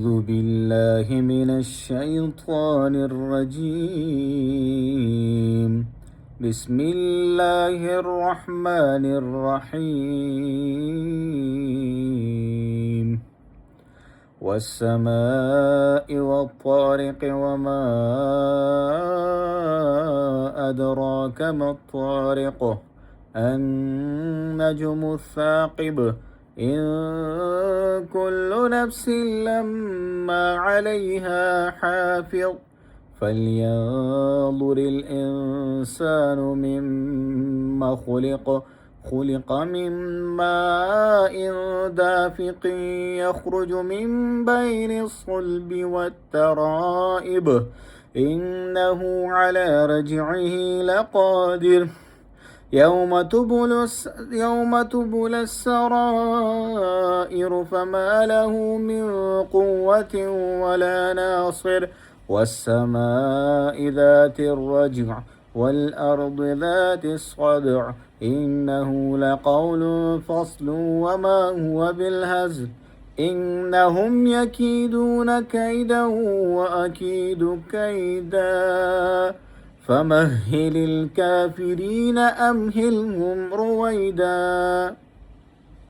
أعوذ بالله من الشيطان الرجيم. بسم الله الرحمن الرحيم. والسماء والطارق وما أدراك ما الطارق النجم الثاقب إن كل نفس لما عليها حافظ فلينظر الإنسان مما خلق من ماء دافق يخرج من بين الصلب والترائب إنه على رجعه لقادر يوم تبلى السرائر فما له من قوة ولا ناصر والسماء ذات الرجع والأرض ذات الصدع إنه لقول فصل وما هو بالهزل إنهم يكيدون كيدا وأكيد كيدا فمهل الكافرين أمهلهم رويدا.